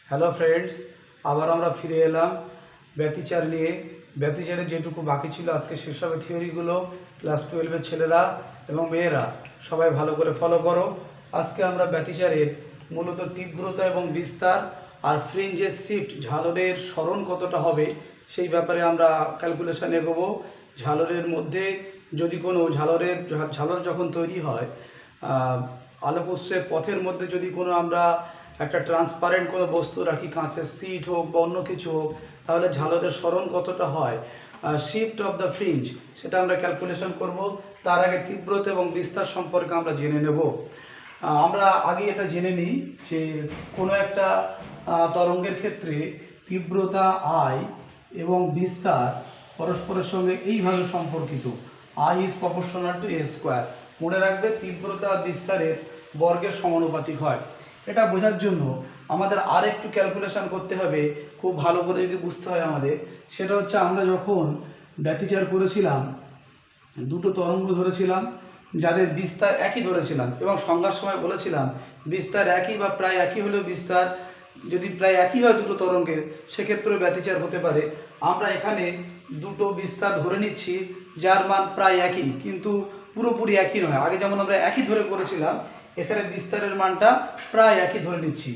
Hello friends, আবার আমরা ফিরে এলাম ব্যতিচার নিয়ে। ব্যতিচারে যেটুকু বাকি ছিল আজকে সেসবের থিওরিগুলো ক্লাস 12-এর ছেলেরা এবং মেয়েরা সবাই ভালো করে ফলো করো। আজকে আমরা ব্যতিচারের মূলত তীব্রতা এবং বিস্তার আর ফ্রিঞ্জের শিফট, ঝালরের স্মরণ কতটা হবে সেই ব্যাপারে আমরা ক্যালকুলেশন এগোবো। ঝালরের মধ্যে যদি কোনো ঝালর যখন তৈরি হয়, আলোকোৎসের পথের মধ্যে যদি কোনো আমরা একটা ট্রান্সপারেন্ট কোনো বস্তু রাখি, কাঁচের সিট হোক বা অন্য কিছু হোক, তাহলে ঝালরের স্মরণ কতটা হয়, শিফট অফ দ্য ফ্রিঞ্জ, সেটা আমরা ক্যালকুলেশন করব। তার আগে তীব্রতা এবং বিস্তার সম্পর্কে আমরা জেনে নেব। আমরা আগে এটা জেনে নিই যে কোনো একটা তরঙ্গের ক্ষেত্রে তীব্রতা আই এবং বিস্তার পরস্পরের সঙ্গে এইভাবে সম্পর্কিত, I is proportional two A square. মনে রাখবে, তীব্রতা আর বিস্তারের বর্গের সমানুপাতিক হয়। এটা বোঝার জন্য আমাদের আর একটু ক্যালকুলেশন করতে হবে, খুব ভালো করে যদি বুঝতে হয় আমাদের। সেটা হচ্ছে, আমরা যখন ব্যতিচার করেছিলাম দুটো তরঙ্গ ধরেছিলাম যাদের বিস্তার একই ধরেছিলাম এবং সংজ্ঞার সময় বলেছিলাম বিস্তার একই বা প্রায় একই হলেও বিস্তার যদি প্রায় একই হয় দুটো তরঙ্গের, সেক্ষেত্রে ব্যতিচার হতে পারে। আমরা এখানে দুটো বিস্তার ধরে নিচ্ছি যার মান প্রায় একই, কিন্তু পুরোপুরি একই নয়। আগে যেমন আমরা একই ধরে করেছিলাম, এখানে বিস্তারের মানটা প্রায় একই ধরে নিচ্ছি।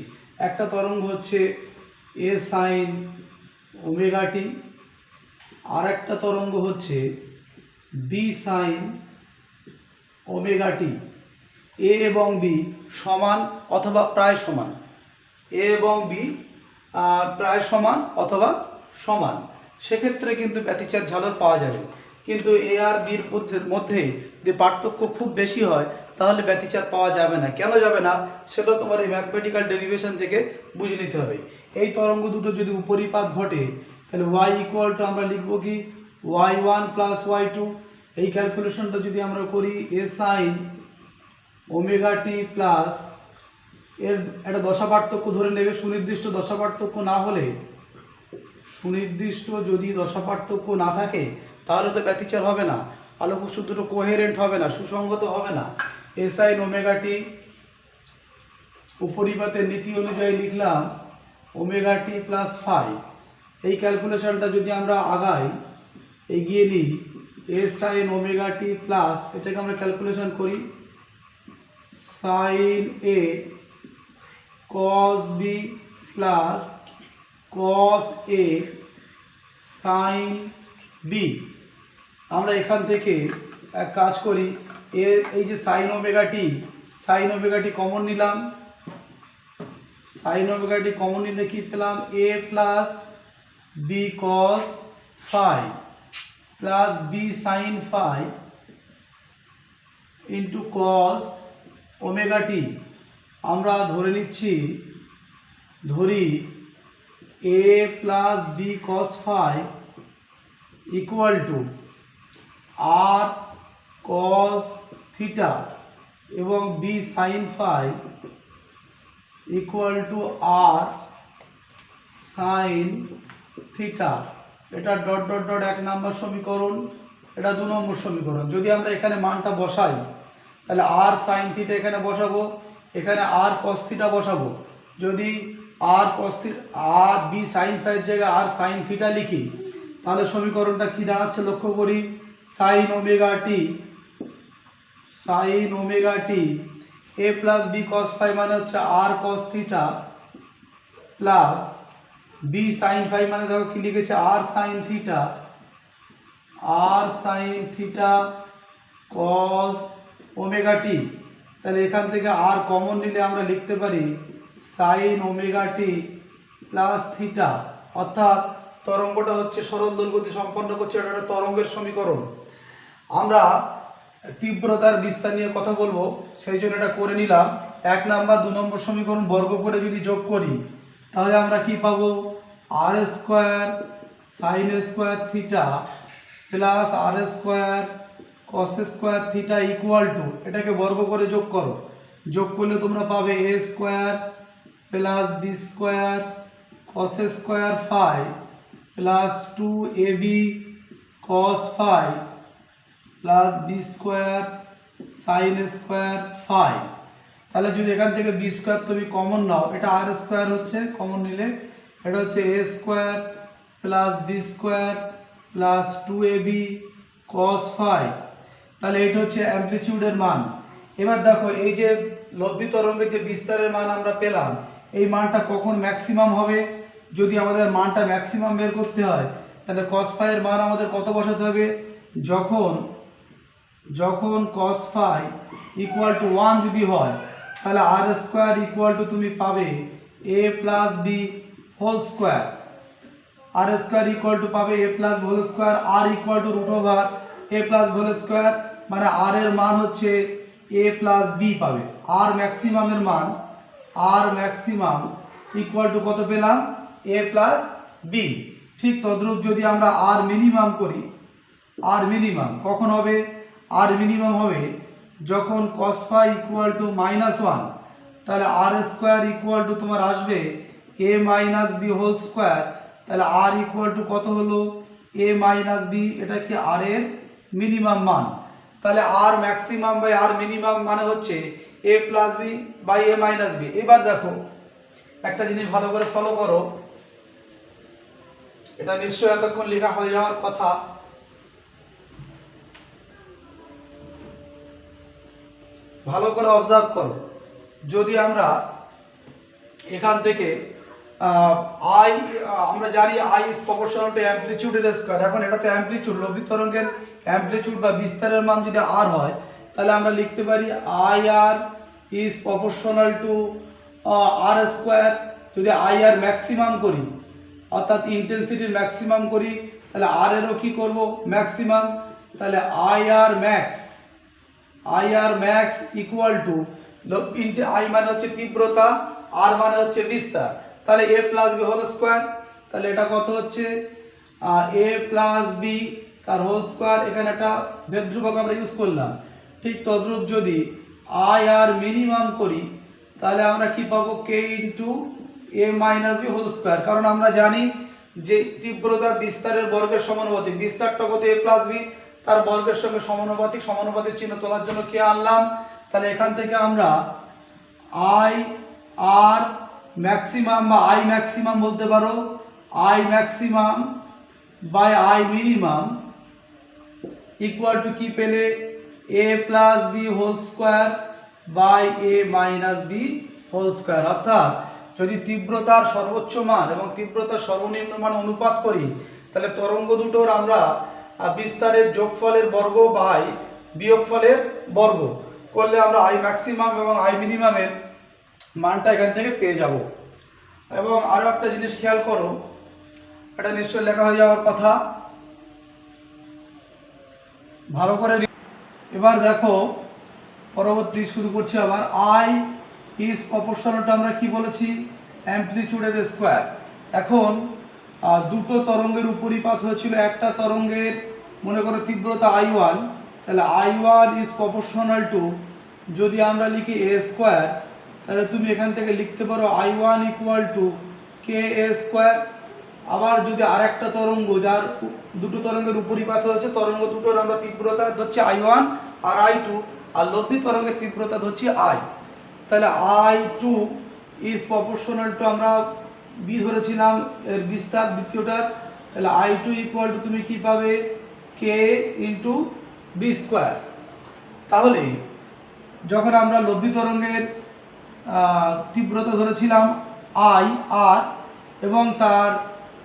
একটা তরঙ্গ হচ্ছে এ সাইন ওমেগা টি, আর একটা তরঙ্গ হচ্ছে বি সাইন ওমেগা টি। এ এবং বি সমান অথবা প্রায় সমান, এ এবং বি প্রায় সমান অথবা সমান, সেক্ষেত্রে কিন্তু ব্যতিচার ঝালর পাওয়া যাবে। কিন্তু এ আর বির মধ্যে যে পার্থক্য খুব বেশি হয়, তাহলে ব্যতিচার পাওয়া যাবে না। কেন যাবে না, সেটা তোমার এই ম্যাথমেটিক্যাল ডেরিভেশন থেকে বুঝে নিতে হবে। এই তরঙ্গ দুটো যদি উপরিপাত ঘটে, তাহলে ওয়াই ইকুয়াল টু আমরা লিখবো কি y1 প্লাস y2। এই ক্যালকুলেশনটা যদি আমরা করি, এ সাইন ওমেগা টি প্লাস, এর একটা দশা পার্থক্য ধরে নেবে। সুনির্দিষ্ট দশা পার্থক্য না হলে, সুনির্দিষ্ট যদি দশা পার্থক্য না থাকে, তাহলে তো ব্যতিচার হবে না, আলোকোৎস দুটো কোহেরেন্ট হবে না, সুসংগত হবে না। এ সাইন ওমেগা টি, উপরিপাতের নীতি অনুযায়ী লিখলাম ওমেগা টি প্লাস ফাই। এই ক্যালকুলেশনটা যদি আমরা এগিয়ে নিই, A sine omega T plus, এটাকে আমরা ক্যালকুলেশন করি sine A cos B plus cos A sine B. আমরা এখান থেকে এক কাজ করি, এই যে সাইন ওমেগা টি কমন নিলাম। সাইন ওমেগা টি কমন নিলে কি পেলাম, A plus B cos phi plus B sine phi into cos omega T. আমরা ধরি A plus B cos phi equal to R cos theta এবং B sine phi equal to R sine theta. এটা dot dot dot 1 number সমীকরণ, এটা 2 নম্বর সমীকরণ। যদি আমরা এখানে মানটা বসাই, তাহলে আর সাইন থিটা এখানে বসাবো, এখানে আর কস থিটা বসাবো। যদি আর কস থিটা, আর বি সাইন ফাইয়ের জায়গায় আর সাইন থিটা লিখি, তাহলে সমীকরণটা কি দাঁড়াচ্ছে লক্ষ্য করি, sine omega T A plus B cos phi মানে হচ্ছে R cos theta plus B sine phi মানে দেখো কি লিখেছে, R sine theta cos omega T. তাহলে এখান থেকে আর কমন নিলে আমরা লিখতে পারি sine omega T plus theta. অর্থাৎ তরঙ্গটা হচ্ছে সরল দোলগতি সম্পন্ন করছে, এটা একটা তরঙ্গের সমীকরণ। আমরা তীব্রতার বিস্তার নিয়ে কথা বলবো, সেই জন্য এটা করে নিলাম। 1 নাম্বার 2 নম্বর সমীকরণ বর্গ করে যদি যোগ করি, তাহলে আমরা কি পাবো, R square sine square theta plus R square cos square theta equal to, এটাকে বর্গ করে যোগ করো। যোগ করলে তোমরা পাবে A square plus B square cos square phi plus 2ab cos phi plus B square sine square phi. তাহলে যদি এখান থেকে বি স্কোয়ার তুমি কমন নাও, এটা আর স্কোয়ার হচ্ছে, কমন নিলে এটা হচ্ছে A square plus B square plus 2ab cos phi. তাহলে এটা হচ্ছে অ্যামপ্লিটিউডের মান। এবার দেখো এই যে লব্ধি তরঙ্গের যে বিস্তারের মান আমরা পেলাম, এই মানটা কখন ম্যাক্সিমাম হবে? যদি আমাদের মানটা ম্যাক্সিমাম বের করতে হয় তাহলে cos ফাই এর মান আমাদের কত বসাতে হবে? যখন cos ফাই ইকুয়াল টু 1 যদি হয় তাহলে আর স্কোয়ার ইকুয়াল টু তুমি পাবে A plus B whole square. R square equal to পাবে A plus whole square, R equal to root over A plus whole square, মানে আর এর মান হচ্ছে এ প্লাস বি পাবে। আর ম্যাক্সিমামের মান, আর ম্যাক্সিমাম ইকুয়াল টু কত পেলাম? A plus B. ঠিক তদ্রূপ যদি আমরা আর মিনিমাম করি, আর মিনিমাম কখন হবে? আর মিনিমাম হবে যখন cos ফাই ইকুয়াল টু -1, তাহলে আর স্কোয়ার ইকুয়াল টু তোমার আসবে A minus B whole square. তাহলে আর ইকুয়াল টু কত হলো? A minus B. এটা কি আর এর মিনিমাম মান। তাহলে R maximum by R minimum মানে হচ্ছে A plus B by A minus B. এবার দেখো একটা জিনিস ভালো করে ফলো করো, এটা নিশ্চয়ই এতক্ষণ লেখা হয়ে যাওয়ার কথা। ভালো করে অবজার্ভ করো, যদি আমরা এখান থেকে আই, আমরা জানি আই ইজ প্রপোর্শনাল টু অ্যামপ্লিটিউডের স্কয়ার। এখন এটা তো অ্যামপ্লিটিউড, লব্ধি তরঙ্গের অ্যামপ্লিটিউড বা বিস্তারের মান যদি আর হয় তাহলে আমরা লিখতে পারি I R is proportional to R square. যদি আই আর ম্যাক্সিমাম করি অর্থাৎ ইন্টেন্সিটির ম্যাক্সিমাম করি তাহলে আর এরও কী করবো? ম্যাক্সিমাম। তাহলে I R max equal to I মানে হচ্ছে তীব্রতা, আর মানে হচ্ছে বিস্তার, তাহলে A plus B whole square. তাহলে এটা কত হচ্ছে? এ প্লাস বি তার হোল স্কোয়ার। এখানে একটা ভেদ ধ্রুবক আমরা ইউজ করলাম। ঠিক তদ্রূপ যদি আই আর মিনিমাম করি তাহলে আমরা কি পাবো? কে ইন্টু এ মাইনাস বি হোল স্কোয়ার। কারণ আমরা জানি যে তীব্রতা বিস্তারের বর্গের সমানুপাতিক, বিস্তারটা কত? এ প্লাস বি, তার বর্গের সঙ্গে সমানুপাতিক। সমানুপাতিক চিহ্ন তোলার জন্য কি আনলাম? তাহলে এখান থেকে আমরা আই আর ম্যাক্সিমাম বা আই ম্যাক্সিমাম বলতে পারো, I maximum by I minimum equal to কি পেলে? A plus B whole square by A minus B whole square. অর্থাৎ যদি তীব্রতার সর্বোচ্চ মান এবং তীব্রতার সর্বনিম্ন মান অনুপাত করি তাহলে তরঙ্গ দুটোর আমরা বিস্তারের যোগফলের বর্গ বাই বিয়োগফলের বর্গ করলে আমরা আই ম্যাক্সিমাম এবং আই মিনিমামের মানটা এখান থেকে পেয়ে যাব। এবং আরও একটা জিনিস খেয়াল করো, এটা নিশ্চয় লেখা হয়ে যাওয়ার কথা, ভালো করে। এবার দেখো পরবর্তী শুরু করছি আবার। আই ইজ প্রপোর্শনাল টু আমরা কি বলেছি? অ্যামপ্লিটিউডের স্কোয়ার। এখন দুটো তরঙ্গের উপরিপাত হয়েছিল, একটা তরঙ্গের মনে করো তীব্রতা I1, তাহলে I1 ইজ প্রপোর্শনাল টু, যদি আমরা লিখি এ স্কোয়ার তাহলে তুমি এখান থেকে লিখতে পারো I1 equal to K A square. আবার যদি আর একটা তরঙ্গ যার দুটো তরঙ্গের উপরিপাত হয়েছে, তরঙ্গ দুটোর আমরা তীব্রতা ধরছি I1 আর I2, আর লব্ধি তরঙ্গের তীব্রতা ধরছি I, তাহলে I2 ইজ প্রপোর্শনাল টু আমরা বি ধরেছিলাম এর বিস্তার দ্বিতীয়টার, তাহলে I2 ইকুয়াল টু তুমি কি পাবে? কে ইন্টু বি স্কোয়ার। তাহলে যখন আমরা লব্ধি তরঙ্গের তীব্রতা ধরেছিলাম আই আর এবং তার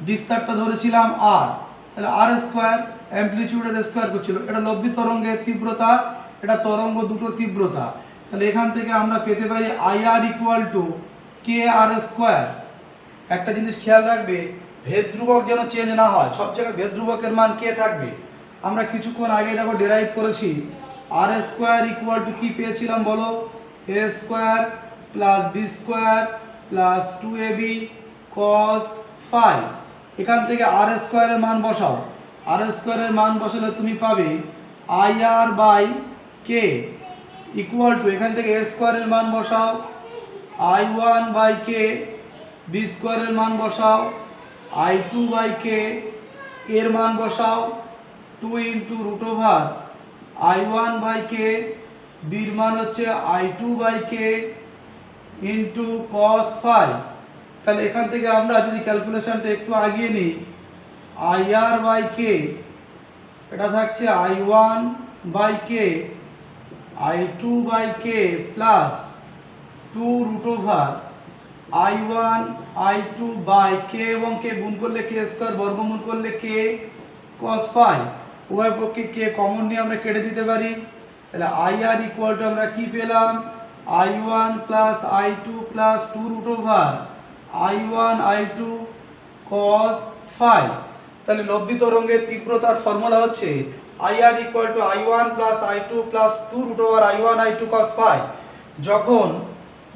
বিস্তারটা ধরেছিলাম আর, তাহলে আর স্কোয়ার অ্যামপ্লিটিউডের স্কোয়ার করছিল। এটা লব্ধি তরঙ্গের তীব্রতা, এটা তরঙ্গ দুটো তীব্রতা। তাহলে এখান থেকে আমরা পেতে পারি I R equal to K R square. একটা জিনিস খেয়াল রাখবে, ভেদ ধ্রুবক যেন চেঞ্জ না হয়, সব জায়গায় ভেদ ধ্রুবকের মান কে থাকবে। আমরা কিছুক্ষণ আগে দেখো ডেরাইভ করেছি আর স্কোয়ার ইকুয়াল টু কি পেয়েছিলাম বলো? A square plus B square plus 2ab cos phi. এখান থেকে আর স্কোয়ারের মান বসাও, আর স্কোয়ারের মান বসালে তুমি পাবে I R by K equal to, এখান থেকে এ স্কোয়ারের মান বসাও I1 বাই কে, বি স্কোয়ারের মান বসাও I2 বাই কে, এর মান বসাও 2 into root over I1 by K, বির মান হচ্ছে I2 by K into cos phi. তাহলে এখান থেকে আমরা যদি ক্যালকুলেশনটা একটু আগিয়ে নিই, আই আর বাই কে, এটা থাকছে I one by K, I two by K plus two root over I one I two by K, এবং কে গুণ করলে কে স্কোয়ার, বর্গমূল করলে কে কস ফাই। উভয় পক্ষে কে কমন নিয়ে আমরা কেটে দিতে পারি। তাহলে আই আর ইকুয়াল টু আমরা কি পেলাম, I one plus I two plus two root over I one I two cos phi. তাহলে লব্ধি তরঙ্গের তীব্রতার ফর্মুলা হচ্ছে I R equal to I one plus I two plus two root over I one I two cos phi. যখন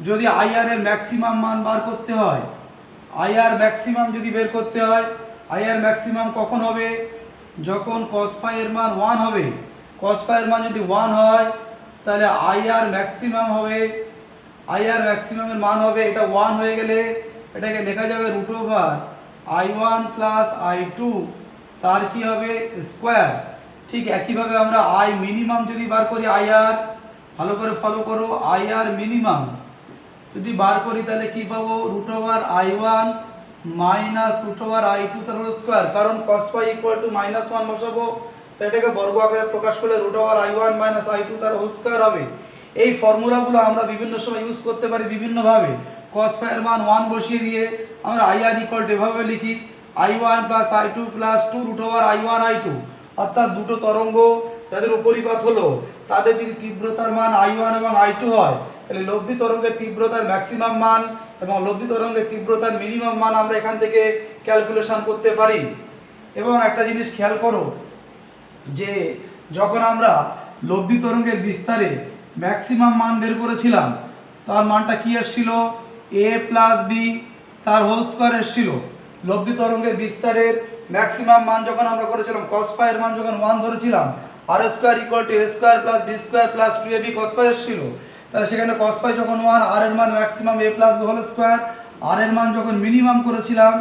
যদি I আর এর maximum মান বার করতে হয়, আই আর ম্যাক্সিমাম যদি বের করতে হয়, আই আর ম্যাক্সিমাম কখন হবে, যখন কস ফাই এর মান 1 হবে। কস ফাই এর মান যদি 1 হয় তাহলে আই আর ম্যাক্সিমাম হবে, আই আর ম্যাক্সিমামের মান হবে, এটা 1 হয়ে গেলে এটাকে লেখা যাবে root over I one plus I two, তার কি হবে স্কোয়ার। ঠিক একইভাবে আমরা আই মিনিমাম যদি বার করি, আই আর, ভালো করে ফলো করো, আই আর মিনিমাম যদি বার করি তাহলে কি পাবো, root over I one minus root over I two তার হোল স্কোয়ার। কারণ কস ফাই ইকুয়াল টু -1 বসাবো, তো এটাকে বর্গ আকারে প্রকাশ করলে root over I one minus I two তার হোল স্কোয়ার হবে। এই ফর্মুলাগুলো আমরা বিভিন্ন সময় ইউজ করতে পারি বিভিন্নভাবে। কস ফাই এর মান 1 বসিয়ে দিয়ে আমরা আই আর ইকুয়াল টু এভাবে লিখি, I one plus I two plus two root over I one I two. অর্থাৎ দুটো তরঙ্গ যাদের উপরিপাত হলো তাদের যদি তীব্রতার মান আই ওয়ান এবং আই টু হয়, তাহলে লব্ধি তরঙ্গের তীব্রতার ম্যাক্সিমাম মান এবং লব্ধি তরঙ্গের তীব্রতার মিনিমাম মান আমরা এখান থেকে ক্যালকুলেশন করতে পারি। এবং একটা জিনিস খেয়াল করো যে যখন আমরা লব্ধি তরঙ্গের বিস্তারে ম্যাক্সিমাম মান বের করেছিলাম, তার মানটা কি এসেছিল, এ প্লাস বি তার হোল স্কোয়ার এসেছিল। লব্ধি তরঙ্গের বিস্তারের ম্যাক্সিমাম মান যখন আমরা করেছিলাম, কস ফাই এর মান যখন 1 ধরেছিলাম, R square equal to A square plus B square plus 2ab cos phi এসেছিল। তাহলে সেখানে কস ফাই যখন 1, আর এর মান ম্যাক্সিমাম এ প্লাস বি হোল স্কোয়ার, আর এর মান যখন মিনিমাম করেছিলাম,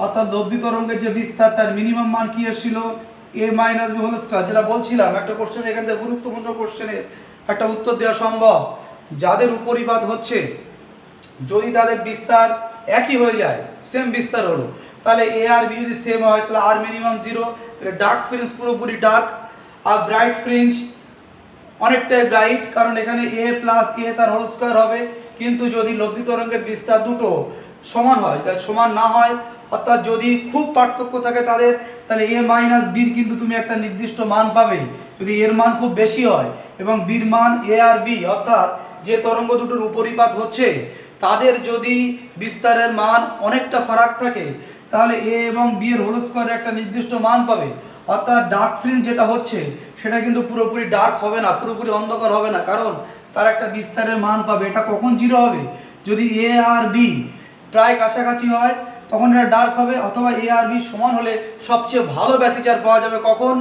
অর্থাৎ লব্ধি তরঙ্গের যে বিস্তার তার মিনিমাম মান কি এসেছিল, এ মাইনাস বি হোল স্কোয়ার। যেটা বলছিলাম একটা কোশ্চেন, এখান থেকে গুরুত্বপূর্ণ কোশ্চেনের একটা উত্তর দেওয়া সম্ভব। যাদের উপরিপাত হচ্ছে যদি তাদের বিস্তার একই হয়ে যায়, সেম বিস্তার হলো, তাহলে এ আর বি যদি সেম হয় তাহলে আর মিনিমাম 0, তাহলে ডার্ক ফ্রিঞ্জ পুরোপুরি ডার্ক, আর ব্রাইট ফ্রিঞ্জ অনেকটাই ব্রাইট, কারণ এখানে এ প্লাস এ তার হোল স্কোয়ার হবে। কিন্তু যদি লব্ধি তরঙ্গের বিস্তার দুটো সমান হয়, তাহলে সমান না হয়, অর্থাৎ যদি খুব পার্থক্য থাকে তাদের, তাহলে এ মাইনাস বির কিন্তু তুমি একটা নির্দিষ্ট মান পাবে। যদি এর মান খুব বেশি হয় এবং বির মান এ আর বি, অর্থাৎ যে তরঙ্গ দুটোর উপরিপাত হচ্ছে তাদের যদি বিস্তারের মান অনেকটা ফারাক থাকে, তাহলে এ এবং বি এর হোল স্কোয়ারের একটা নির্দিষ্ট মান পাবে। অর্থাৎ ডার্ক ফ্রিঞ্জ যেটা হচ্ছে সেটা কিন্তু পুরোপুরি ডার্ক হবে না, পুরোপুরি অন্ধকার হবে না, কারণ তার একটা বিস্তারের মান পাবে। এটা কখন 0 হবে, যদি এ আর বি প্রায় কাছাকাছি হয় তখন এটা ডার্ক হবে, অথবা এ আর বি সমান হলে সবচেয়ে ভালো ব্যতিচার পাওয়া যাবে। কখন,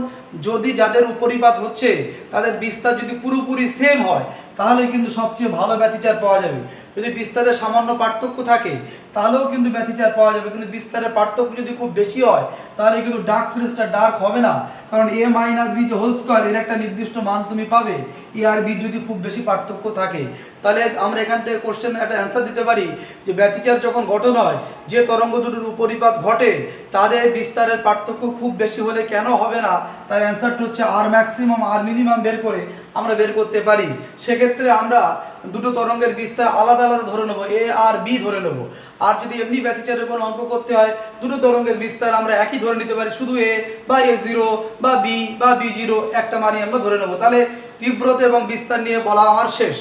যদি যাদের উপরিপাত হচ্ছে তাদের বিস্তার যদি পুরোপুরি সেম হয় তাহলে কিন্তু সবচেয়ে ভালো ব্যতিচার পাওয়া যাবে। যদি বিস্তারের সামান্য পার্থক্য থাকে তাহলেও কিন্তু ব্যতিচার পাওয়া যাবে, কিন্তু বিস্তারের পার্থক্য যদি খুব বেশি হয় তাহলে কিন্তু ডার্ক ফ্রিঞ্জটা ডার্ক হবে না, কারণ এ মাইনাস বি যে হোল স্কোয়ার এর একটা নির্দিষ্ট মান তুমি পাবে এ আর বি যদি খুব বেশি পার্থক্য থাকে। তাহলে আমরা এখান থেকে কোশ্চেনের একটা অ্যান্সার দিতে পারি যে ব্যতিচার যখন গঠন হয়, যে তরঙ্গ দুটোর উপরিপাত ঘটে তাদের বিস্তারের পার্থক্য খুব বেশি হলে কেন হবে না, তার অ্যান্সারটা হচ্ছে আর ম্যাক্সিমাম আর মিনিমাম বের করে আমরা বের করতে পারি। সেক্ষেত্রে আমরা দুটো তরঙ্গের বিস্তার আলাদা আলাদা ধরে নেবো, এ আর বি ধরে নেবো। আর যদি এমনি ব্যতিচারের কোনো অঙ্ক করতে হয়, দুটো তরঙ্গের বিস্তার আমরা একই ধরে নিতে পারি, শুধু এ বা এ জিরো বা বি বা বি জিরো একটা মানই আমরা ধরে নেবো। তাহলে তীব্রতা এবং বিস্তার নিয়ে বলা আমার শেষ।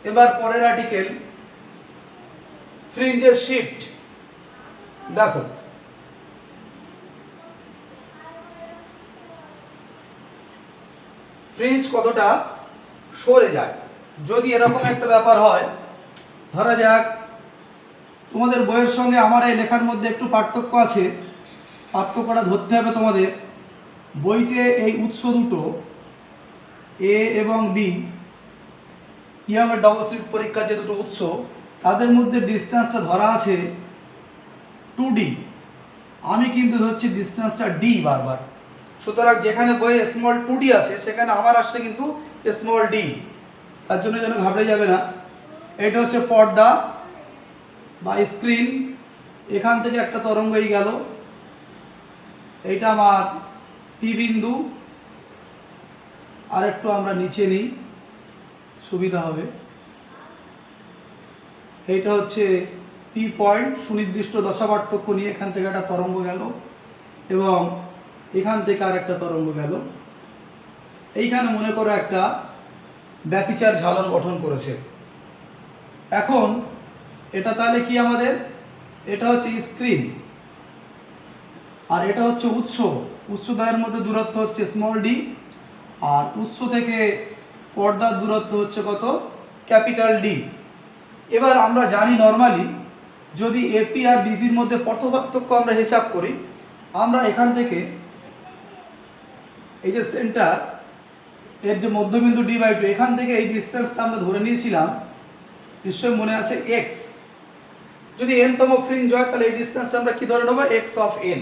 এবার পরের আর্টিকেল, ফ্রিঞ্জের শিফট। দেখো ফ্রিঞ্জ কতটা সরে যায়। যদি এরকম একটা ব্যাপার হয়, ধরা যাক তোমাদের বইয়ের সঙ্গে আমার এই লেখার মধ্যে একটু পার্থক্য আছে, পার্থক্যটা ধরতে হবে তোমাদের। বইতে এই উৎস দুটো এ এবং বি, ইয়াংয়ের ডবল স্লিট পরীক্ষার যে দুটো উৎস তাদের মধ্যে ডিস্টেন্সটা ধরা আছে 2D, আমি কিন্তু ধরছি ডিস্টেন্সটা ডি বারবার। সুতরাং যেখানে বইয়ে স্মল 2D আছে সেখানে আমার আসছে কিন্তু স্মল ডি। তার জন্য যেন ঘাবড়ে যাবে না। এটা হচ্ছে পর্দা বা স্ক্রিন, এখান থেকে একটা তরঙ্গ এই গেল, এইটা আমার পি বিন্দু। আর একটু আমরা নিচে নিই, সুবিধা হবে। এইটা হচ্ছে পি পয়েন্ট, সুনির্দিষ্ট দশা পার্থক্য নিয়ে এখান থেকে একটা তরঙ্গ গেল এবং এখান থেকে আর একটা তরঙ্গ গেল। এইখানে মনে করো একটা ব্যতিচার ঝালর গঠন করেছে। এখন এটা তাহলে কি আমাদের, এটা হচ্ছে স্ক্রিন আর এটা হচ্ছে উৎস। উৎসদ্বয়ের মধ্যে দূরত্ব হচ্ছে স্মল ডি, আর উৎস থেকে পর্দার দূরত্ব হচ্ছে কত, ক্যাপিটাল ডি। এবার আমরা জানি নর্মালি যদি এপি আর বিপির মধ্যে পথপার্থক্য আমরা হিসাব করি, আমরা এখান থেকে এই যে সেন্টার এর যে মধ্যবিন্দু ডি/2, এখান থেকে এই ডিস্টেন্সটা আমরা ধরে নিয়েছিলাম, নিশ্চয়ই মনে আছে, এক্স। যদি এনতম ফ্রিঞ্জ হয় তাহলে এই ডিস্টেন্সটা আমরা কি ধরে নেবো, এক্স অফ এন।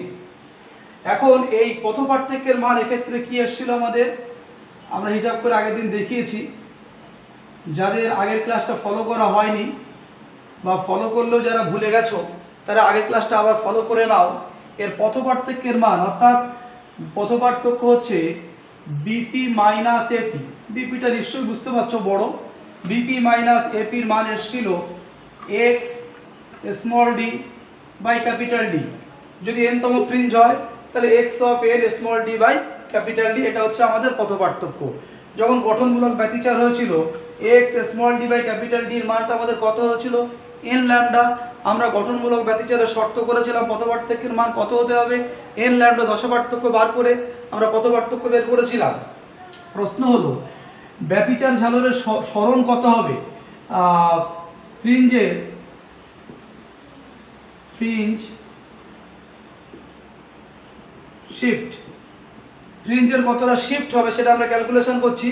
এখন এই পথপার্থক্যের মান এক্ষেত্রে কি এসেছিল আমাদের, আমরা হিসাব করে আগের দিন দেখিয়েছি। যাদের আগের ক্লাসটা ফলো করা হয়নি বা ফলো করলেও যারা ভুলে গেছো, তারা আগের ক্লাসটা আবার ফলো করে নাও। এর পথপার্থক্যের মান, অর্থাৎ পথপার্থক্য হচ্ছে বিপি মাইনাস এপি। বিপিটা নিশ্চয়ই বুঝতে পারছো বড়, বিপি মাইনাস এপির মান এসেছিল X small D by capital D. যদি এনতম ফ্রিঞ্জ হয় তাহলে X of N small D by capital D. এটা হচ্ছে আমাদের পথপার্থক্য। যখন গঠনমূলক ব্যতিচার হয়েছিল, X small D by capital ডির মানটা আমাদের কত হয়েছিল, এন ল্যামডা। আমরা গঠনমূলক ব্যতিচারের শর্ত করেছিলাম পথপার্থক্যের মান কত হতে হবে, এন ল্যামডা। দশাপার্থক্য বার করে আমরা পথপার্থক্য বের করেছিলাম। প্রশ্ন হলো ব্যতিচার ঝালরের সরণ কত হবে, ফ্রিঞ্জের ফ্রিঞ্জ শিফট, ফ্রিঞ্জের কতটা শিফট হবে সেটা আমরা ক্যালকুলেশন করছি।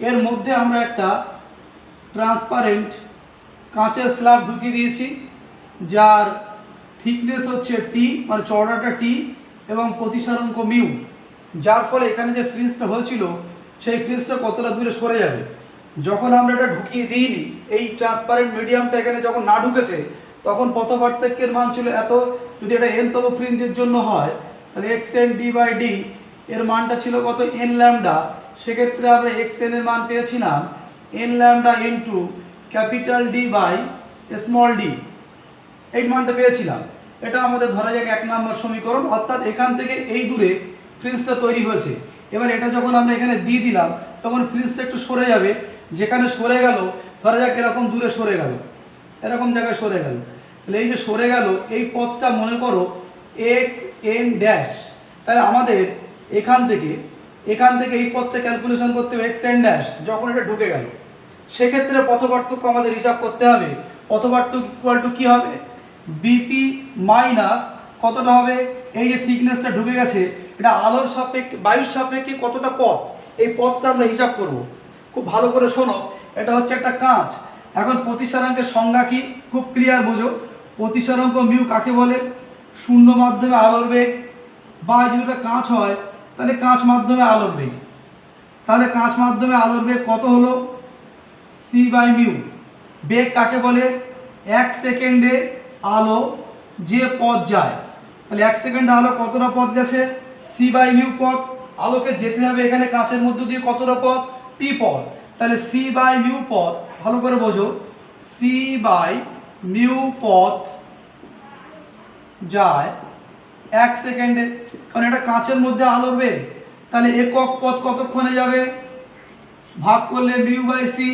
এর মধ্যে আমরা একটা ট্রান্সপারেন্ট কাঁচের স্ল্যাব ঢুকিয়ে দিয়েছি, যার থিকনেস হচ্ছে টি, মানে চওড়াটা টি এবং প্রতিসরাঙ্ক মিউ। যার ফলে এখানে যে ফ্রিঞ্জটা হয়েছিল সেই ফ্রিঞ্জটা কতটা দূরে সরে যাবে। যখন আমরা এটা ঢুকিয়ে দিইনি, এই ট্রান্সপারেন্ট মিডিয়ামটা এখানে যখন না ঢুকেছে, তখন পথপার্থক্যের মান ছিল এত। যদি এটা এনতম ফ্রিঞ্জের জন্য হয় তাহলে X N D by D এর মানটা ছিল কত, এন ল্যামডা। সেক্ষেত্রে আমরা এক্স এন এর মান পেয়েছিলাম N lambda into capital D by small D, এই মানটা পেয়েছিলাম। এটা আমাদের ধরা যাক 1 নম্বর সমীকরণ। অর্থাৎ এখান থেকে এই দূরে ফ্রিঞ্জটা তৈরি হয়েছে। এবার এটা যখন আমরা এখানে দিয়ে দিলাম তখন ফ্রিঞ্জটা একটু সরে যাবে। যেখানে সরে গেল, ধরা যাক এরকম দূরে সরে গেল, এরকম জায়গায় সরে গেল, তাহলে এই যে সরে গেল এই পথটা মনে করো এক্স এন ড্যাশ। তাহলে আমাদের এখান থেকে এই পথটা ক্যালকুলেশন করতে হবে এক্স এন ড্যাশ। যখন এটা ঢুকে গেল সেক্ষেত্রে পথপার্থক্য আমাদের হিসাব করতে হবে। পথপার্থক্য ইকুয়াল টু কী হবে, বিপি মাইনাস কতটা হবে, এই যে থিকনেসটা ঢুকে গেছে এটা আলোর সাপেক্ষে, বায়ুর সাপেক্ষে কতটা পথ, এই পথটা আমরা হিসাব করব। খুব ভালো করে শোনো, এটা হচ্ছে একটা কাঁচ। এখন প্রতিসরাঙ্কের সংজ্ঞা কি, খুব ক্লিয়ার বোঝো। প্রতিসরাঙ্ক মিউ কাকে বলে, শূন্য মাধ্যমে আলোর বেগ, বা যদি এটা কাঁচ হয় তাহলে কাঁচ মাধ্যমে আলোর বেগ। তাহলে কাঁচ মাধ্যমে আলোর বেগ কত হলো, সি বাই মিউ। বেগ কাকে বলে, 1 সেকেন্ডে আলো যে পথ যায়, তাহলে 1 সেকেন্ডে আলো কতটা পথ গেছে, সি বাই মিউ পথ। আলোকে যেতে হবে এখানে কাঁচের মধ্য দিয়ে কতটা পথ, টি পথ। তাহলে সি বাই মিউ পথ, ভালো করে বোঝো, সি বাই মিউ পথ যায় 1 সেকেন্ডে। কারণ এটা কাঁচের মধ্যে আলোর বেগ, তাহলে একক পথ কতক্ষণে যাবে, ভাগ করলে মিউ বাই সি।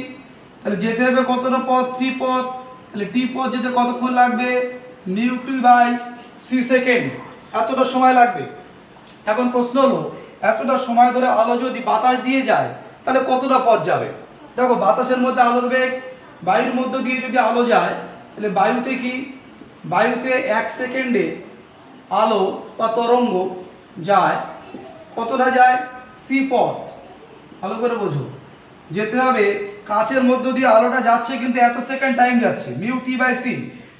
তাহলে যেতে হবে কতটা পথ, টি পথ। তাহলে টি পথ যেতে কতক্ষণ লাগবে, mu T by C second, এতটা সময় লাগবে। এখন প্রশ্ন হলো এতটা সময় ধরে আলো যদি বাতাস দিয়ে যায় তাহলে কতটা পথ যাবে। দেখো বাতাসের মধ্যে আলোর বেগ, বায়ুর মধ্য দিয়ে যদি আলো যায় তাহলে বায়ুতে কি, বায়ুতে 1 সেকেন্ডে আলো বা তরঙ্গ যায় কতটা যায়, সি পথ। ভালো করে বোঝো, যেতে হবে কাঁচের মধ্য দিয়ে আলোটা যাচ্ছে কিন্তু এত সেকেন্ড টাইম যাচ্ছে, মিউ টি বাই সি।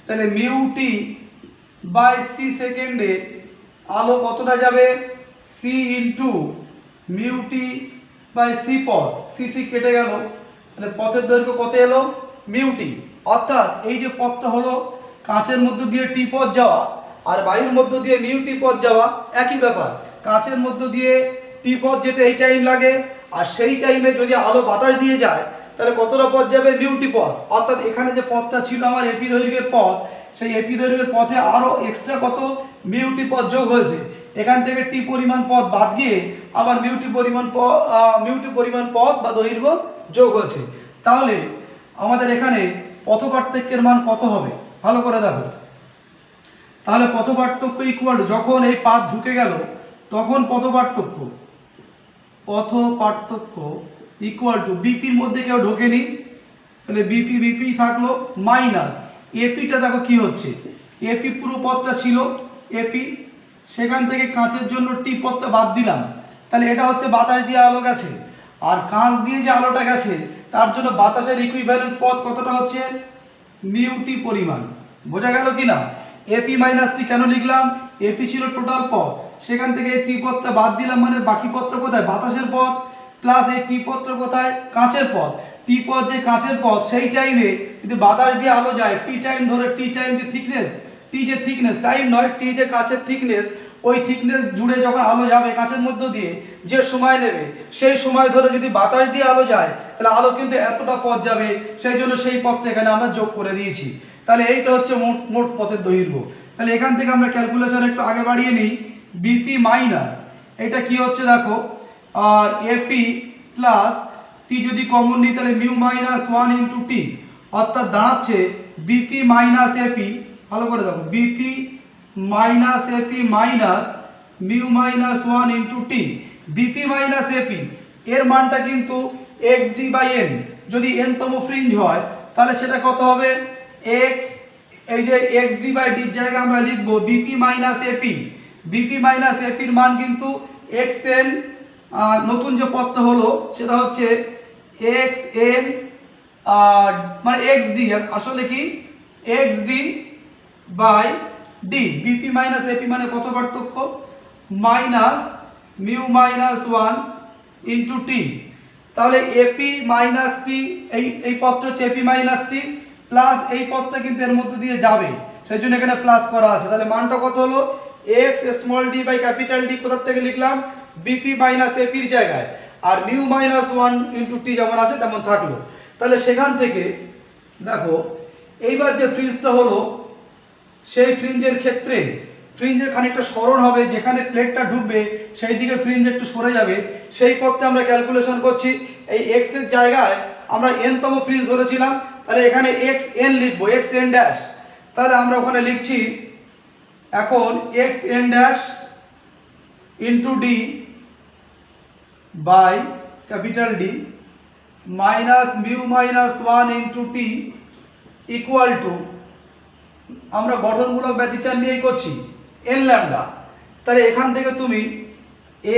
তাহলে মিউ টি বাই সি সেকেন্ডে আলো কতটা যাবে, C into mu T by C পথ। সি সি কেটে গেল, তাহলে পথের দৈর্ঘ্য কত এলো মিউটি। অর্থাৎ এই যে পথটা হলো কাঁচের মধ্য দিয়ে টি পথ যাওয়া আর বায়ুর মধ্য দিয়ে মিউটি পথ যাওয়া একই ব্যাপার। কাঁচের মধ্য দিয়ে টি পথ যেতে এই টাইম লাগে, আর সেই টাইমে যদি আলো বাতাস দিয়ে যায় তাহলে কতটা পথ যাবে মিউটি পথ। অর্থাৎ এখানে যে পথটা ছিল আমার এপি দৈর্ঘ্যের পথ, সেই এপি দৈর্ঘ্যের পথে আরও এক্সট্রা কত মিউটি পথ যোগ হয়েছে। এখান থেকে টি পরিমাণ পথ বাদ গিয়ে আবার মিউটি পরিমাণ পথ বা দৈর্ঘ্য যোগ হয়েছে। তাহলে আমাদের এখানে পথ পার্থক্যের মান কত হবে ভালো করে দেখো। তাহলে পথ পার্থক্য ইকুয়াল যখন এই পাত ঢুকে গেল তখন পথ পার্থক্য ইকুয়াল টু বিপির মধ্যে কেউ ঢোকেনি, তাহলে বিপি থাকলো মাইনাস এপিটা দেখো কি হচ্ছে, এপি পুরো পথটা ছিল এপি, সেখান থেকে কাঁচের জন্য টি পথটা বাদ দিলাম, তাহলে এটা হচ্ছে বাতাস দিয়ে আলো গেছে, আর কাঁচ দিয়ে যে আলোটা গেছে তার জন্য বাতাসের ইকুইভ্যালেন্ট পথ কতটা হচ্ছে মিউটি পরিমাণ। বোঝা গেল কি না? এপি মাইনাস টি কেন লিখলাম, এপি ছিল টোটাল পথ, সেখান থেকে এই টি পথটা বাদ দিলাম, মানে বাকি পথটা কোথায় বাতাসের পথ, প্লাস এই টি পথটা কোথায় কাঁচের পথ। টি পথ যে কাঁচের পথ সেই টাইমে যদি বাতাস দিয়ে আলো যায় টি টাইম ধরে, টি টাইম যে থিকনেস, টি যে থিকনেস টাইম নয়, টি যে কাঁচের থিকনেস, ওই থিকনেস জুড়ে যখন আলো যাবে কাঁচের মধ্য দিয়ে যে সময় নেবে সেই সময় ধরে যদি বাতাস দিয়ে আলো যায় তাহলে আলো কিন্তু এতটা পথ যাবে, সেই জন্য সেই পথটা এখানে আমরা যোগ করে দিয়েছি। তাহলে এইটা হচ্ছে মোট পথের দৈর্ঘ্য। তাহলে এখান থেকে আমরা ক্যালকুলেশন একটু আগে বাড়িয়ে নিই, বিপি মাইনাস এটা কি হচ্ছে দেখো এপি প্লাস টি যদি কমন নিই তাহলে মিউ মাইনাস 1 ইন্টু টি, অর্থাৎ দাঁড়াচ্ছে বিপি মাইনাস এপি, ভালো করে দেখো BP minus AP minus mu minus 1 into T. BP minus AP এর মানটা কিন্তু এক্স ডি বাই এন, যদি এন তম ফ্রিঞ্জ হয় তাহলে সেটা কত হবে এক্স, এই যে এক্স ডি বাই ডির জায়গায় আমরা লিখবো BP minus AP. BP minus এপির মান কিন্তু এক্স এন, নতুন যে পদটা হলো সেটা হচ্ছে এক্স এন মানে এক্স ডি, আসলে কি X D by D. BP minus AP মানে কত পার্থক্য minus mu minus 1 into T. তাহলে এপি মাইনাস টি, এই পদটা হচ্ছে এপি মাইনাস টি, প্লাস এই পদটা কিন্তু এর মধ্যে দিয়ে যাবে, সেই জন্য এখানে প্লাস করা আছে। তাহলে মানটা কত হলো X small D by capital D, কোথার থেকে লিখলাম বিপি মাইনাস এপির জায়গায়, আর মিউ মাইনাস 1 ইন্টু টি যেমন আছে তেমন থাকলো। তাহলে সেখান থেকে দেখো এইবার যে ফ্রিঞ্জটা হলো সেই ফ্রিঞ্জের ক্ষেত্রে ফ্রিঞ্জের খানিকটা সরণ হবে, যেখানে প্লেটটা ঢুকবে সেই দিকে ফ্রিঞ্জ একটু সরে যাবে, সেই পথে আমরা ক্যালকুলেশন করছি। এই এক্স এর জায়গায় আমরা এন তম ফ্রিঞ্জ ধরেছিলাম, তাহলে এখানে এক্স এন লিখবো, এক্স এন ড্যাশ। তাহলে আমরা ওখানে লিখছি এখন X N dash into D by capital D minus mu minus 1 into T equal to, আমরা গঠনমূলক ব্যতিচার নিয়েই করছি এন ল্যামডা। তাহলে এখান থেকে তুমি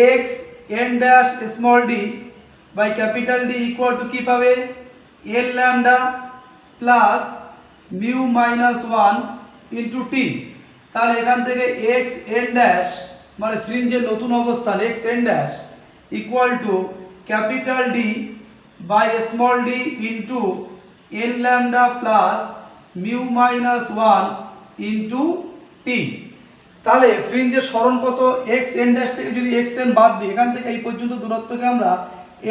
X N dash small D by capital D equal to কী পাবে N lambda plus mu minus 1 into T. তাহলে এখান থেকে এক্স এন ড্যাশ মানে ফ্রিঞ্জের নতুন অবস্থান X N dash equal to capital D by small D into N lambda plus mu minus 1 into T. তাহলে ফ্রিঞ্জের সরণ কত এক্স এন ড্যাশ থেকে যদি এক্স এন বাদ দিই, এখান থেকে এই পর্যন্ত দূরত্বকে আমরা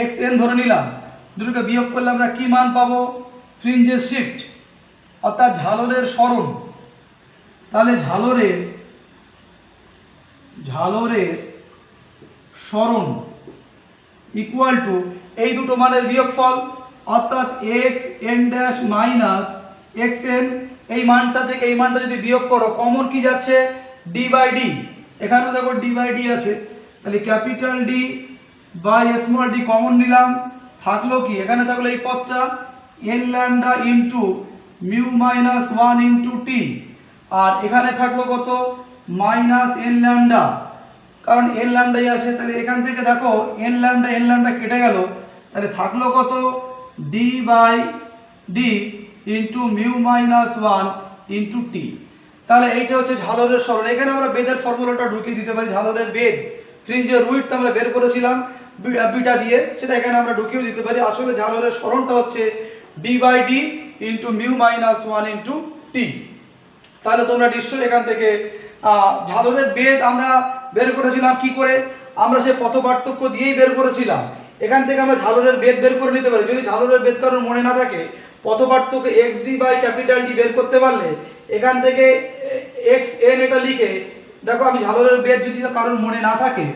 এক্স এন ধরে নিলাম, দুটোকে বিয়োগ করলে আমরা কি মান পাবো ফ্রিঞ্জের শিফট অর্থাৎ ঝালরের সরণ। তাহলে ঝালরের সরণ ইকুয়াল টু এই দুটো মানের বিয়োগফল, অর্থাৎ x N dash minus x N, এই মানটা থেকে এই মানটা যদি বিয়োগ করো কমন কি যাচ্ছে ডি বাই ডি, এখানেও দেখো ডি বাই ডি আছে, তাহলে capital D by small D common নিলাম, থাকলো কি এখানে থাকলো এই পদটা N lambda into mu minus 1 into T, আর এখানে থাকলো কত মাইনাস এন ল্যামডা, কারণ এন ল্যামডাই আছে। তাহলে এখান থেকে দেখো এন ল্যামডা কেটে গেল, তাহলে থাকলো কত D by D into mu minus 1 into T. তাহলে এইটা হচ্ছে ঝালরের সরণ। এখানে আমরা বেদের ফর্মুলাটা ঢুকিয়ে দিতে পারি, ঝালরের বেদ ফ্রিঞ্জের উইডথ আমরা বের করেছিলাম, বিটা দিয়ে, সেটা এখানে আমরা ঢুকিয়েও দিতে পারি। আসলে ঝালরের সরণটা হচ্ছে D by D into mu minus one into T. তাহলে তোমরা নিশ্চয়ই এখান থেকে ঝালরের বেদ আমরা বের করেছিলাম কি করে, আমরা সেই পথ পার্থক্য দিয়েই বের করেছিলাম। এখান থেকে আমরা ঝালরের বেদ বের করে নিতে পারি। যদি ঝালরের বেদ কারোর মনে না থাকে, পথ পার্থক্য X D by capital D বের করতে পারলে এখান থেকে এক্স এন এটা লিখে, দেখো আমি ঝালরের বেদ যদি কারোর মনে না থাকে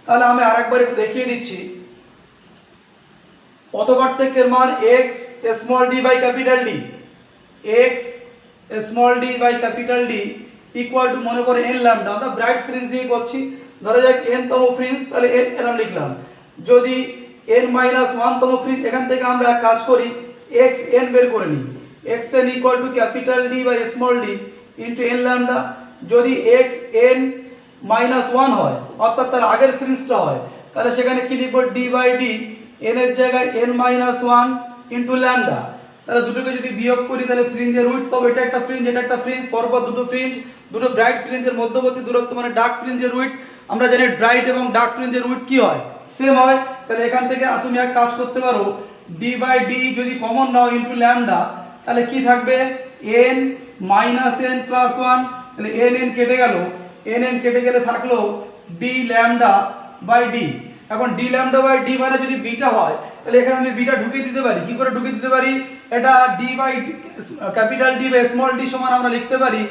তাহলে আমি আরেকবার একটু দেখিয়ে দিচ্ছি। পথ পার্থক্যের মান X small D by capital D, X small D by capital D equal to মনে করে এন ল্যামডা। আমরা ব্রাইট ফ্রিঞ্জ দিয়ে করছি, ধরা যাক এন তম ফ্রিঞ্জ, তাহলে এন এরকম লিখলাম। যদি এন মাইনাস ওয়ান তম ফ্রিঞ্জ, এখান থেকে আমরা এক কাজ করি, এক্স এন বের করে নিই। X N equal to capital D by small D into N lambda. যদি এক্স এন মাইনাস ওয়ান হয়, অর্থাৎ তার আগের ফ্রিঞ্জটা হয়, তাহলে সেখানে কি লিখব, ডি বাই ডি, এন এর জায়গায় N minus one into lambda. তাহলে দুটোকে যদি বিয়োগ করি তাহলে ফ্রিঞ্জের রুট পাবো, এটা একটা ফ্রিঞ্জ, এটা একটা ফ্রিঞ্জ, পরপর দুটো ফ্রিঞ্জ, দুটো ব্রাইট ফ্রিঞ্জের মধ্যবর্তী দূরত্ব মানে ডার্ক ফ্রিঞ্জের রুট। আমরা জানি ব্রাইট এবং ডার্ক ফ্রিঞ্জের রুট কি হয়, সেম হয়। তাহলে এখান থেকে তুমি এক কাজ করতে পারো, ডি বাই ডি যদি কমন নাও ইন্টু ল্যামডা, তাহলে কি থাকবে, N minus N plus one. তাহলে এন এন কেটে গেল, এন এন কেটে গেলে থাকলো ডি ল্যামডা বাই ডি। এখন ডি ল্যামডা বাই ডি মানে যদি বিটা হয়, তাহলে এখানে আমি বিটা ঢুকিয়ে দিতে পারি। কি করে ঢুকিয়ে দিতে পারি, এটা D by capital D by small D সমান আমরা লিখতে পারি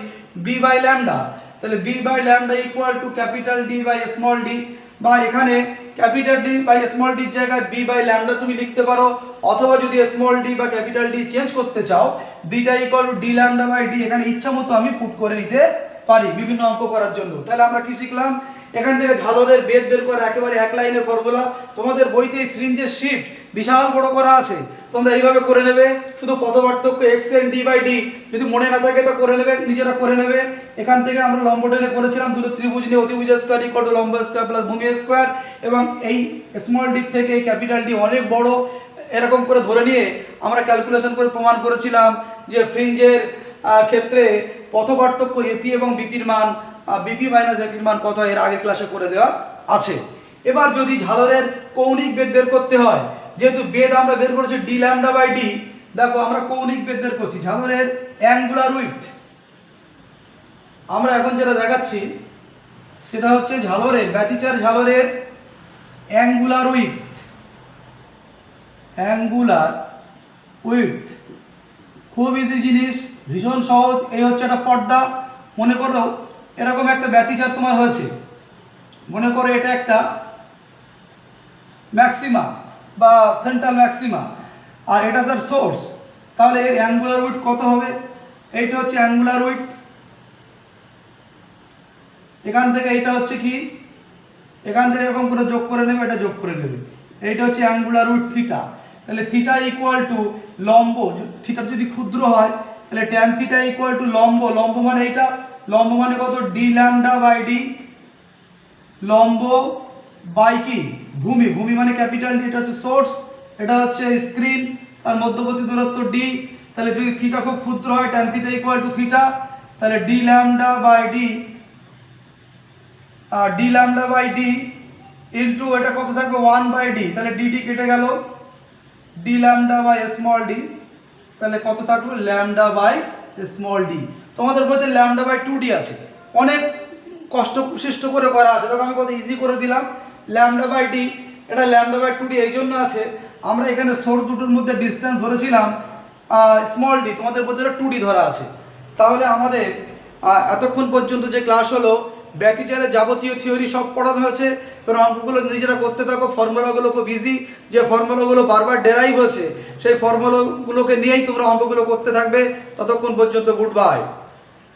বি বাই ল্যামডা। তাহলে B by lambda equal to capital D by small D, বা এখানে ক্যাপিটাল ডি বাই স্মল ডির জায়গায় বি বাই ল্যামডা তুমি লিখতে পারো, অথবা যদি স্মল ডি বা ক্যাপিটাল ডি চেঞ্জ করতে চাও, beta equal to D lambda by D এখানে ইচ্ছা মতো আমি পুট করে নিতে পারি বিভিন্ন অঙ্ক করার জন্য। তাহলে আমরা কি শিখলাম, এখান থেকে ঝালরের বেদ বের করা একেবারে এক লাইনের ফর্মুলা। তোমাদের বইতে ফ্রিঞ্জের শিট বিশাল বড় করা আছে, তোমরা এইভাবে করে নেবে। শুধু পথ পার্থক্য X N D by D যদি মনে না থাকে তো করে নেবে, নিজেরা করে নেবে। এখান থেকে আমরা লম্ব টেনে করেছিলাম, দুটো ত্রিভুজ নিয়ে অতিভুজ স্কোয়ার ইকুয়াল টু লম্ব স্কোয়ার প্লাস ভূমি স্কোয়ার, এবং এই স্মল ডি থেকে এই ক্যাপিটাল ডি অনেক বড়, এরকম করে ধরে নিয়ে আমরা ক্যালকুলেশন করে প্রমাণ করেছিলাম যে ফ্রিঞ্জের ক্ষেত্রে পথ পার্থক্য এপি এবং বিপির মান, বিপি মাইনাস এপির মান কত, এর আগের ক্লাসে করে দেওয়া আছে। এবার যদি ঝালরের কৌণিক বেদ বের করতে হয়, যেহেতু বেদ আমরা বের করেছি ডি ল্যামডা বাই ডি, দেখো আমরা কৌণিক বেদ বের করছি ঝালরের অ্যাঙ্গুলার উইডথ। আমরা এখন যেটা দেখাচ্ছি সেটা হচ্ছে ঝালরের ব্যতিচার ঝালরের অ্যাঙ্গুলার উইডথ, অ্যাঙ্গুলার উইডথ খুব ইজি জিনিস, ভীষণ সহজ। এই হচ্ছে একটা পর্দা, মনে করো এরকম একটা ব্যতিচার তোমার হয়েছে, মনে করো এটা একটা ম্যাক্সিমা বা সেন্ট্রাল ম্যাক্সিমা, আর এটা তার সোর্স। তাহলে এর অ্যাঙ্গুলার উইডথ কত হবে, এইটা হচ্ছে অ্যাঙ্গুলার উইডথ। এখান থেকে এইটা হচ্ছে কি, এখান থেকে এরকম করে যোগ করে নেবে, এটা যোগ করে নেবে, এইটা হচ্ছে অ্যাঙ্গুলার উইডথ থিটা। তাহলে থিটা ইকুয়াল টু লম্ব, থিটা যদি ক্ষুদ্র হয় তাহলে ট্যান থিটা ইকুয়াল টু লম্ব, লম্ব মানে এইটা, লম্ব মানে কত, ডি ল্যামডা বাই ডি, লম্ব বাই কি ভূমি, ভূমি মানে ক্যাপিটাল ডি, এটা হচ্ছে সোর্স, এটা হচ্ছে স্ক্রিন, তার মধ্যবর্তী দূরত্ব ডি। তাহলে যদি থিটা খুব ক্ষুদ্র হয়, tan theta equal to theta, তাহলে D lambda by D, D lambda by D into এটা কত থাকবে, ওয়ান বাই ডি। তাহলে ডি ডি কেটে গেল, D lambda by small D, তাহলে কত থাকলো, ল্যামডা বাই স্মল ডি। তোমাদের বইতে ল্যামডা বাই 2d আছে, অনেক কষ্ট সৃষ্ট করে করা আছে, তখন আমি কত ইজি করে দিলাম ল্যামডা বাই ডি। এটা ল্যামডা বাই 2d এই জন্য আছে, আমরা এখানে সোর্স দুটোর মধ্যে ডিস্টেন্স ধরেছিলাম স্মল ডি, তোমাদের বইতে 2d ধরা আছে। তাহলে আমাদের এতক্ষণ পর্যন্ত যে ক্লাস হলো, ব্যতিচারের যাবতীয় থিওরি সব পড়ানো হয়েছে। এবং অঙ্কগুলো নিজেরা করতে থাকো, ফর্মুলাগুলো খুব ইজি, যে ফর্মুলাগুলো বারবার ডেরাইভ হয়েছে সেই ফর্মুলাগুলোকে নিয়েই তোমরা অঙ্কগুলো করতে থাকবে। ততক্ষণ পর্যন্ত গুড বাই।